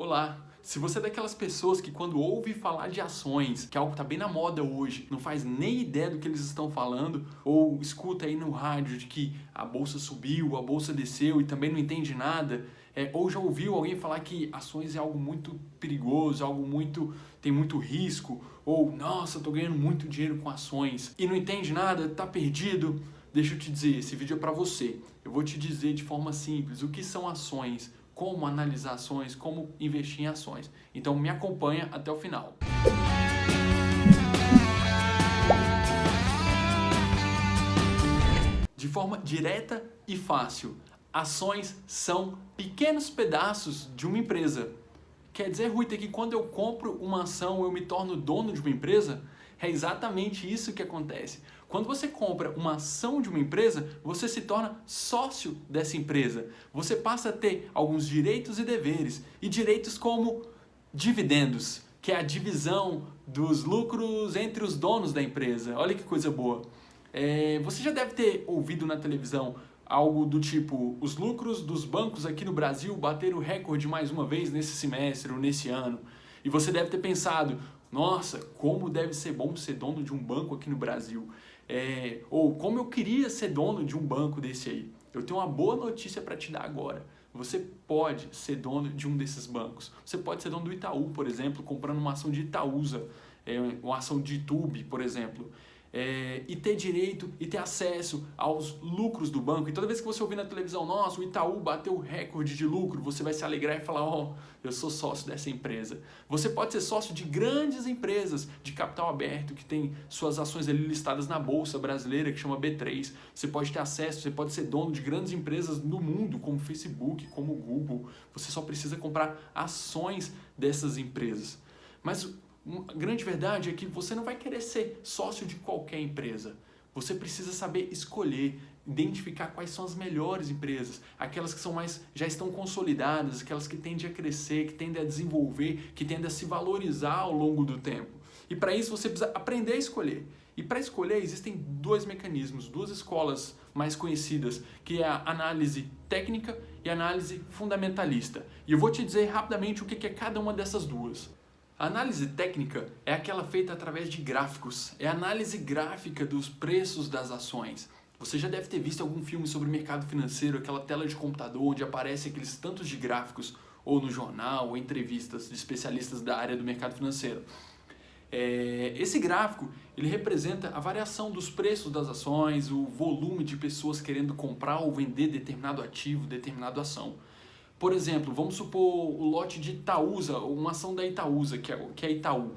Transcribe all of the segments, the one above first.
Olá! Se você é daquelas pessoas que quando ouve falar de ações, que é algo que está bem na moda hoje, não faz nem ideia do que eles estão falando, ou escuta aí no rádio de que a bolsa subiu, a bolsa desceu e também não entende nada, ou já ouviu alguém falar que ações é algo muito perigoso, tem muito risco, ou nossa, eu tô ganhando muito dinheiro com ações e não entende nada, tá perdido. Deixa eu te dizer, esse vídeo é para você. Eu vou te dizer de forma simples o que são ações, como analisar ações, como investir em ações. Então me acompanha até o final. De forma direta e fácil, ações são pequenos pedaços de uma empresa. Quer dizer, Rui, que quando eu compro uma ação eu me torno dono de uma empresa? É exatamente isso que acontece. Quando você compra uma ação de uma empresa, você se torna sócio dessa empresa. Você passa a ter alguns direitos e deveres. E direitos como dividendos, que é a divisão dos lucros entre os donos da empresa. Olha que coisa boa. Você já deve ter ouvido na televisão algo do tipo: os lucros dos bancos aqui no Brasil bateram recorde mais uma vez nesse semestre ou nesse ano. E você deve ter pensado: nossa, como deve ser bom ser dono de um banco aqui no Brasil. Ou como eu queria ser dono de um banco desse aí. Eu tenho uma boa notícia para te dar agora. Você pode ser dono de um desses bancos. Você pode ser dono do Itaú, por exemplo, comprando uma ação de Itaúsa, uma ação de Itube, por exemplo. E ter direito e ter acesso aos lucros do banco. E toda vez que você ouvir na televisão: nossa, o Itaú bateu o recorde de lucro, você vai se alegrar e falar: ó, eu sou sócio dessa empresa. Você pode ser sócio de grandes empresas de capital aberto que tem suas ações ali listadas na bolsa brasileira, que chama B3. Você pode ter acesso, você pode ser dono de grandes empresas no mundo, como Facebook, como Google. Você só precisa comprar ações dessas empresas. Mas a grande verdade é que você não vai querer ser sócio de qualquer empresa. Você precisa saber escolher, identificar quais são as melhores empresas, aquelas que já estão consolidadas, aquelas que tendem a crescer, que tendem a desenvolver, que tendem a se valorizar ao longo do tempo. E para isso você precisa aprender a escolher. E para escolher existem dois mecanismos, duas escolas mais conhecidas, que é a análise técnica e a análise fundamentalista. E eu vou te dizer rapidamente o que é cada uma dessas duas. A análise técnica é aquela feita através de gráficos, é a análise gráfica dos preços das ações. Você já deve ter visto algum filme sobre mercado financeiro, aquela tela de computador onde aparece aqueles tantos de gráficos, ou no jornal, ou entrevistas de especialistas da área do mercado financeiro. Esse gráfico ele representa a variação dos preços das ações, o volume de pessoas querendo comprar ou vender determinado ativo, determinada ação. Por exemplo, vamos supor o lote de Itaúsa, uma ação da Itaúsa, que é Itaú.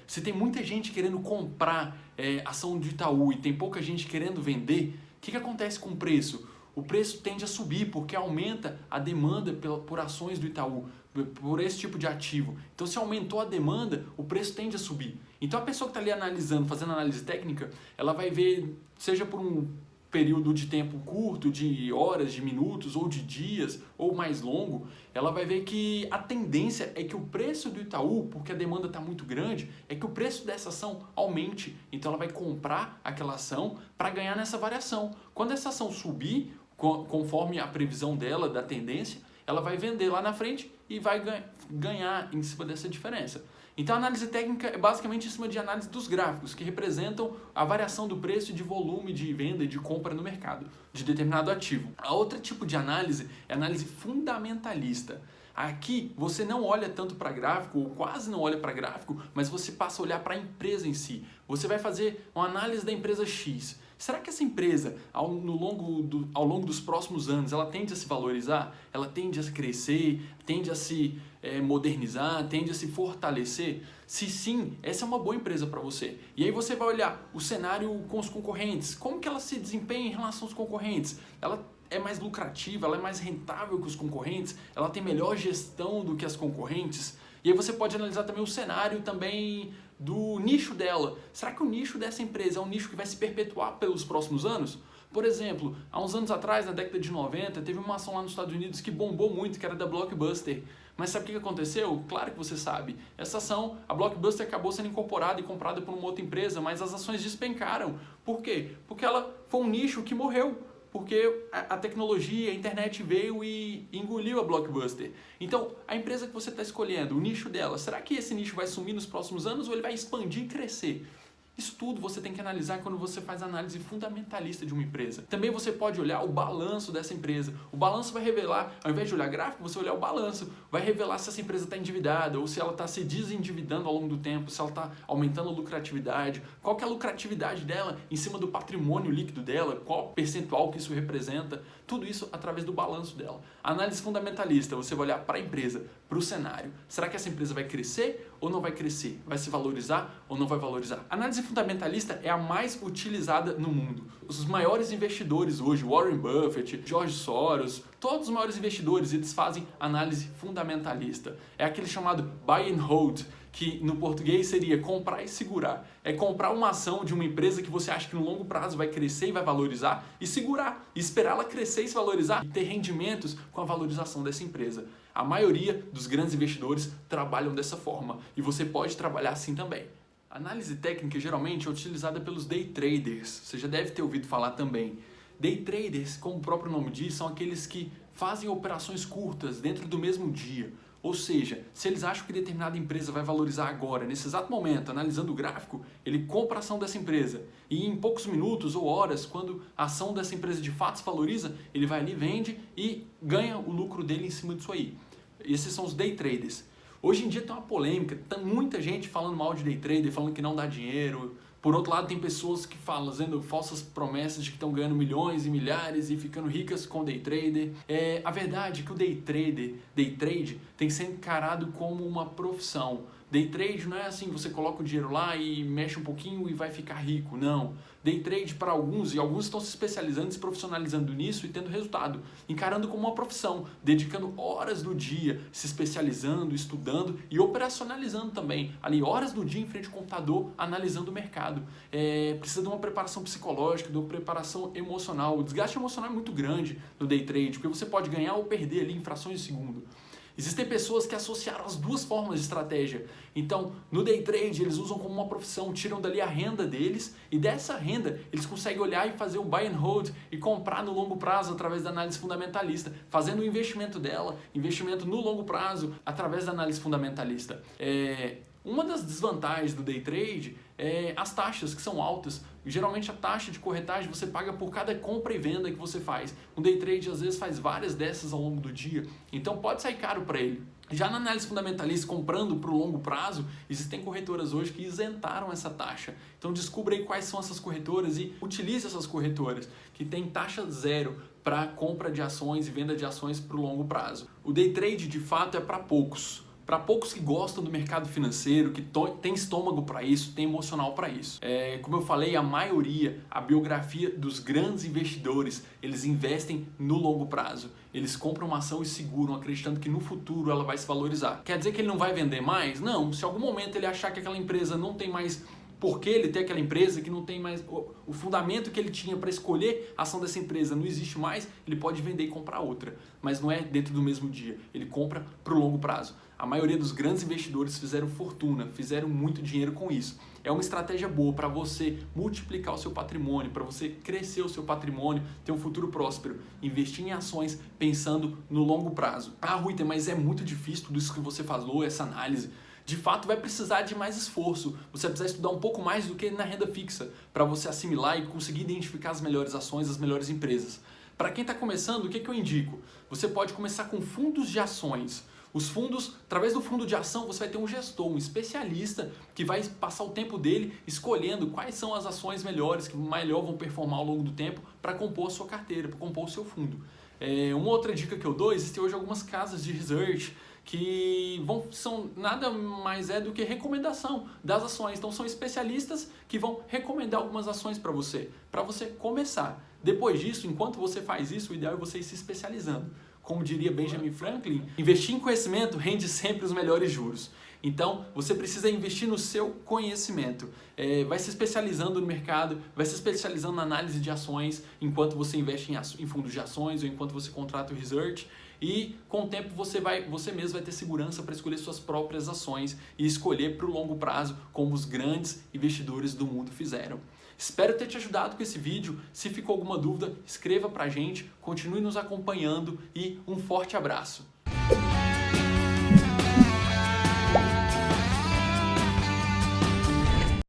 Se tem muita gente querendo comprar ação de Itaú e tem pouca gente querendo vender, o que acontece com o preço? O preço tende a subir porque aumenta a demanda por ações do Itaú, por esse tipo de ativo. Então, se aumentou a demanda, o preço tende a subir. Então, a pessoa que está ali analisando, fazendo análise técnica, ela vai ver, seja por um período de tempo curto, de horas, de minutos, ou de dias, ou mais longo, ela vai ver que a tendência é que o preço do Itaú, porque a demanda está muito grande, é que o preço dessa ação aumente. Então ela vai comprar aquela ação para ganhar nessa variação. Quando essa ação subir, conforme a previsão dela, da tendência, ela vai vender lá na frente e vai ganhar em cima dessa diferença. Então a análise técnica é basicamente em cima de análise dos gráficos, que representam a variação do preço e de volume de venda e de compra no mercado de determinado ativo. A outra tipo de análise é a análise fundamentalista. Aqui você não olha tanto para gráfico, ou quase não olha para gráfico, mas você passa a olhar para a empresa em si. Você vai fazer uma análise da empresa X. Será que essa empresa, ao longo dos próximos anos, ela tende a se valorizar? Ela tende a crescer? Tende a se modernizar? Tende a se fortalecer? Se sim, essa é uma boa empresa para você. E aí você vai olhar o cenário com os concorrentes. Como que ela se desempenha em relação aos concorrentes? Ela é mais lucrativa? Ela é mais rentável que os concorrentes? Ela tem melhor gestão do que as concorrentes? E aí você pode analisar também o cenário também do nicho dela. Será que o nicho dessa empresa é um nicho que vai se perpetuar pelos próximos anos? Por exemplo, há uns anos atrás, na década de 90, teve uma ação lá nos Estados Unidos que bombou muito, que era da Blockbuster. Mas sabe o que aconteceu? Claro que você sabe. Essa ação, a Blockbuster acabou sendo incorporada e comprada por uma outra empresa, mas as ações despencaram. Por quê? Porque ela foi um nicho que morreu. porque a tecnologia, a internet veio e engoliu a Blockbuster. Então, a empresa que você está escolhendo, o nicho dela, será que esse nicho vai sumir nos próximos anos ou ele vai expandir e crescer? Isso tudo você tem que analisar quando você faz a análise fundamentalista de uma empresa. Também você pode olhar o balanço dessa empresa. O balanço vai revelar, ao invés de olhar gráfico, você olhar o balanço. Vai revelar se essa empresa está endividada ou se ela está se desendividando ao longo do tempo, se ela está aumentando a lucratividade, qual que é a lucratividade dela em cima do patrimônio líquido dela, qual percentual que isso representa. Tudo isso através do balanço dela. A análise fundamentalista, você vai olhar para a empresa, para o cenário. Será que essa empresa vai crescer ou não vai crescer? Vai se valorizar ou não vai valorizar? A análise fundamentalista é a mais utilizada no mundo. Os maiores investidores hoje, Warren Buffett, George Soros, todos os maiores investidores, eles fazem análise fundamentalista. É aquele chamado buy and hold, que no português seria comprar e segurar. É comprar uma ação de uma empresa que você acha que no longo prazo vai crescer e vai valorizar e segurar, e esperar ela crescer e se valorizar e ter rendimentos com a valorização dessa empresa. A maioria dos grandes investidores trabalham dessa forma e você pode trabalhar assim também. A análise técnica geralmente é utilizada pelos day traders, você já deve ter ouvido falar também. Day traders, como o próprio nome diz, são aqueles que fazem operações curtas dentro do mesmo dia. Ou seja, se eles acham que determinada empresa vai valorizar agora, nesse exato momento, analisando o gráfico, ele compra a ação dessa empresa. E em poucos minutos ou horas, quando a ação dessa empresa de fato se valoriza, ele vai ali, vende e ganha o lucro dele em cima disso aí. Esses são os day traders. Hoje em dia tem uma polêmica, tem muita gente falando mal de day trader, falando que não dá dinheiro. Por outro lado, tem pessoas que falam, fazendo falsas promessas de que estão ganhando milhões e milhares e ficando ricas com day trader. A verdade é que o day trade tem que ser encarado como uma profissão. Day trade não é assim, você coloca o dinheiro lá e mexe um pouquinho e vai ficar rico, não. Day trade para alguns, e alguns estão se especializando, se profissionalizando nisso e tendo resultado, encarando como uma profissão, dedicando horas do dia, se especializando, estudando e operacionalizando também, ali horas do dia em frente ao computador, analisando o mercado. Precisa de uma preparação psicológica, de uma preparação emocional. O desgaste emocional é muito grande no day trade, porque você pode ganhar ou perder ali em frações de segundo. Existem pessoas que associaram as duas formas de estratégia. Então, no day trade, eles usam como uma profissão, tiram dali a renda deles e dessa renda eles conseguem olhar e fazer o buy and hold e comprar no longo prazo através da análise fundamentalista, fazendo o investimento dela, investimento no longo prazo através da análise fundamentalista. Uma das desvantagens do day trade é as taxas, que são altas. Geralmente a taxa de corretagem você paga por cada compra e venda que você faz. Um day trade às vezes faz várias dessas ao longo do dia, então pode sair caro para ele. Já na análise fundamentalista, comprando para o longo prazo, existem corretoras hoje que isentaram essa taxa. Então descubra aí quais são essas corretoras e utilize essas corretoras, que tem taxa zero para compra de ações e venda de ações para o longo prazo. O day trade de fato é para poucos. Para poucos que gostam do mercado financeiro, que tem estômago para isso, tem emocional para isso. Como eu falei, a maioria, a biografia dos grandes investidores, eles investem no longo prazo. Eles compram uma ação e seguram, acreditando que no futuro ela vai se valorizar. Quer dizer que ele não vai vender mais? Não, se em algum momento ele achar que aquela empresa não tem mais porque ele tem aquela empresa que não tem mais o fundamento que ele tinha para escolher a ação dessa empresa não existe mais, ele pode vender e comprar outra, mas não é dentro do mesmo dia, ele compra para o longo prazo. A maioria dos grandes investidores fizeram fortuna, fizeram muito dinheiro com isso. É uma estratégia boa para você multiplicar o seu patrimônio, para você crescer o seu patrimônio, ter um futuro próspero. Investir em ações pensando no longo prazo. Ah, Rui, mas é muito difícil tudo isso que você falou, essa análise. De fato, vai precisar de mais esforço. Você vai precisar estudar um pouco mais do que na renda fixa para você assimilar e conseguir identificar as melhores ações, as melhores empresas. Para quem está começando, o que eu indico? Você pode começar com fundos de ações. Os fundos, através do fundo de ação, você vai ter um gestor, um especialista que vai passar o tempo dele escolhendo quais são as ações melhores, que melhor vão performar ao longo do tempo para compor a sua carteira, para compor o seu fundo. Uma outra dica que eu dou, existem hoje algumas casas de research que são nada mais do que recomendação das ações. Então são especialistas que vão recomendar algumas ações para você começar. Depois disso, enquanto você faz isso, o ideal é você ir se especializando. Como diria Benjamin Franklin, investir em conhecimento rende sempre os melhores juros. Então, você precisa investir no seu conhecimento. Vai se especializando no mercado, vai se especializando na análise de ações, enquanto você investe em fundos de ações ou enquanto você contrata o research. E com o tempo você mesmo vai ter segurança para escolher suas próprias ações e escolher para o longo prazo como os grandes investidores do mundo fizeram. Espero ter te ajudado com esse vídeo. Se ficou alguma dúvida, escreva pra gente, continue nos acompanhando e um forte abraço.